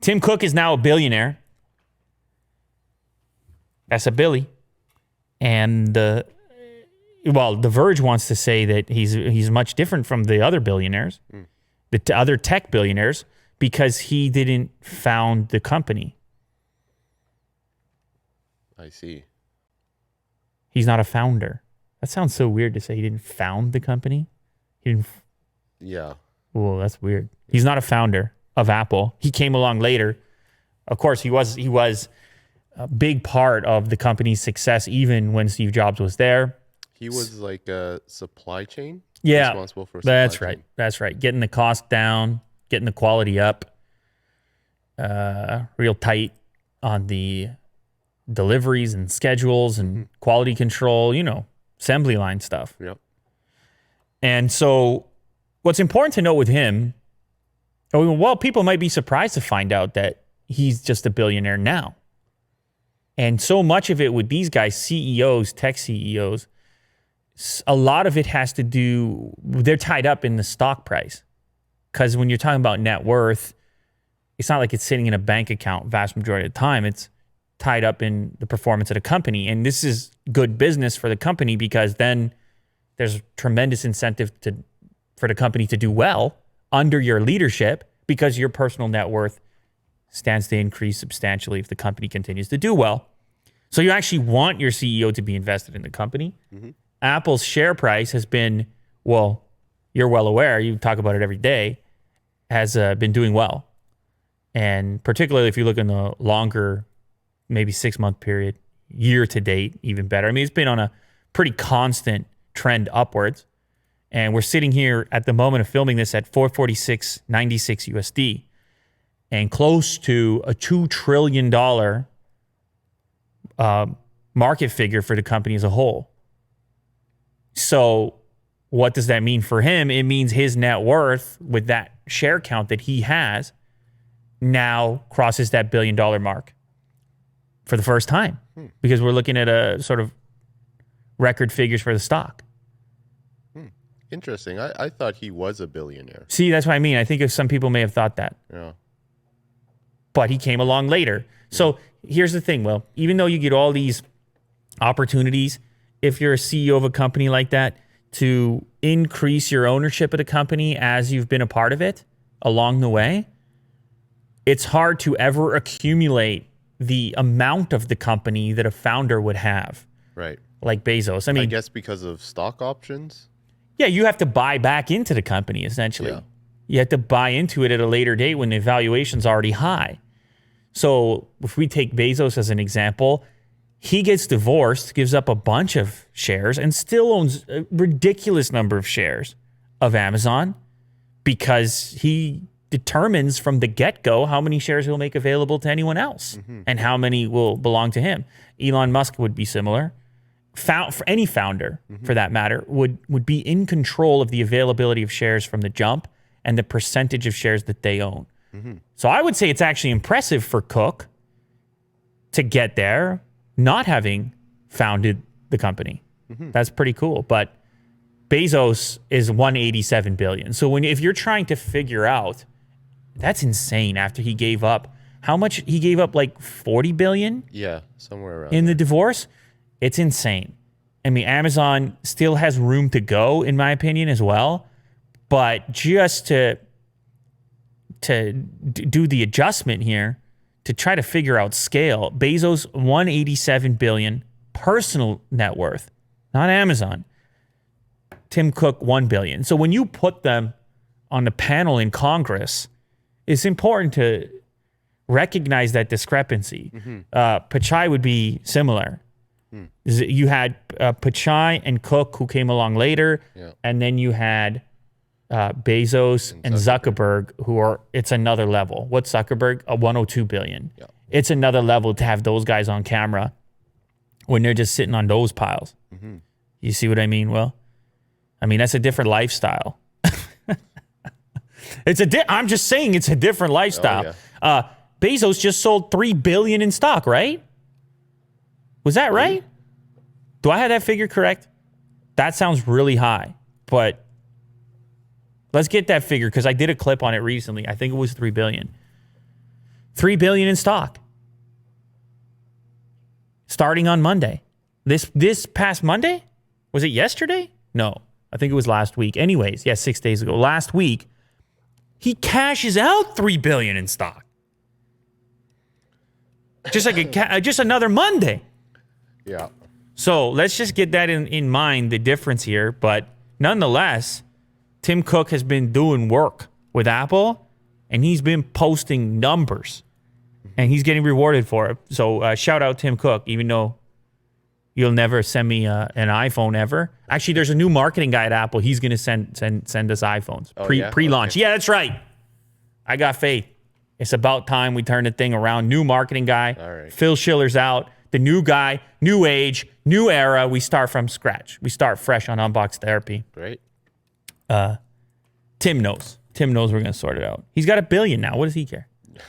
Tim Cook is now a billionaire. That's a Billy. And The Verge wants to say that he's much different from the other billionaires, the other tech billionaires, because he didn't found the company. I see. He's not a founder. That sounds so weird to say he didn't found the company. He didn't. Yeah. Well, that's weird. He's not a founder of Apple. He came along later. Of course, he was a big part of the company's success, even when Steve Jobs was there. He was like a supply chain. Yeah, responsible for supply that's chain. right. That's right. Getting the cost down, getting the quality up. Real tight on the deliveries and schedules and quality control. Assembly line stuff. Yep. And so, what's important to note with him, well, people might be surprised to find out that he's just a billionaire now. And so much of it with these guys, CEOs, tech CEOs, a lot of it has to do, they're tied up in the stock price. Because when you're talking about net worth, it's not like it's sitting in a bank account vast majority of the time. It's tied up in the performance of the company. And this is good business for the company because then there's tremendous incentive for the company to do well under your leadership because your personal net worth stands to increase substantially if the company continues to do well. So you actually want your CEO to be invested in the company. Apple's share price has been, well, you're well aware, you talk about it every day, has been doing well. And particularly if you look in the longer, maybe 6-month period, year to date, even better. I mean, it's been on a pretty constant trend upwards. And we're sitting here at the moment of filming this at 446.96 USD and close to a $2 trillion market figure for the company as a whole. So what does that mean for him? It means his net worth with that share count that he has now crosses that $1 billion mark for the first time because we're looking at a sort of record figures for the stock. Interesting. I thought he was a billionaire. See, that's what I mean. I think some people may have thought that. Yeah. But he came along later. So here's the thing, Will. Even though you get all these opportunities, if you're a CEO of a company like that, to increase your ownership of the company as you've been a part of it along the way, it's hard to ever accumulate the amount of the company that a founder would have. Right. Like Bezos. I mean, I guess because of stock options. Yeah, you have to buy back into the company, essentially. Yeah. You have to buy into it at a later date when the valuation's already high. So if we take Bezos as an example, he gets divorced, gives up a bunch of shares, and still owns a ridiculous number of shares of Amazon because he determines from the get-go how many shares he'll make available to anyone else and how many will belong to him. Elon Musk would be similar. For any founder, for that matter, would be in control of the availability of shares from the jump and the percentage of shares that they own. So I would say it's actually impressive for Cook to get there, not having founded the company. That's pretty cool. But Bezos is 187 billion. So if you're trying to figure out, that's insane. After he gave up, how much he gave up, like 40 billion? Yeah, somewhere around in there. the divorce. It's insane. I mean, Amazon still has room to go, in my opinion, as well. But just to do the adjustment here, to try to figure out scale, Bezos, 187 billion personal net worth, not Amazon. Tim Cook, 1 billion. So when you put them on the panel in Congress, it's important to recognize that discrepancy. Pichai would be similar. You had Pichai and Cook, who came along later, and then you had Bezos and Zuckerberg, who are, it's another level. What's Zuckerberg? 102 billion. Yeah. It's another level to have those guys on camera when they're just sitting on those piles. You see what I mean? Well, I mean, that's a different lifestyle. I'm just saying it's a different lifestyle. Bezos just sold 3 billion in stock, right? Was that right? Do I have that figure correct? That sounds really high, but let's get that figure because I did a clip on it recently. I think it was 3 billion. $3 billion in stock. Starting on Monday. This past Monday? Was it yesterday? No, I think it was last week. Anyways, 6 days ago. Last week, he cashes out $3 billion in stock. Just like just another Monday. Yeah. So let's just get that in mind, the difference here. But nonetheless, Tim Cook has been doing work with Apple, and he's been posting numbers, and he's getting rewarded for it. So shout out Tim Cook, even though you'll never send me an iPhone ever. Actually, there's a new marketing guy at Apple. He's going to send us iPhones pre-launch. Okay. Yeah, that's right. I got faith. It's about time we turn the thing around. New marketing guy. All right. Phil Schiller's out. The new guy, new age, new era. We start from scratch. We start fresh on Unbox Therapy. Great. Tim knows. Tim knows we're going to sort it out. He's got $1 billion now. What does he care?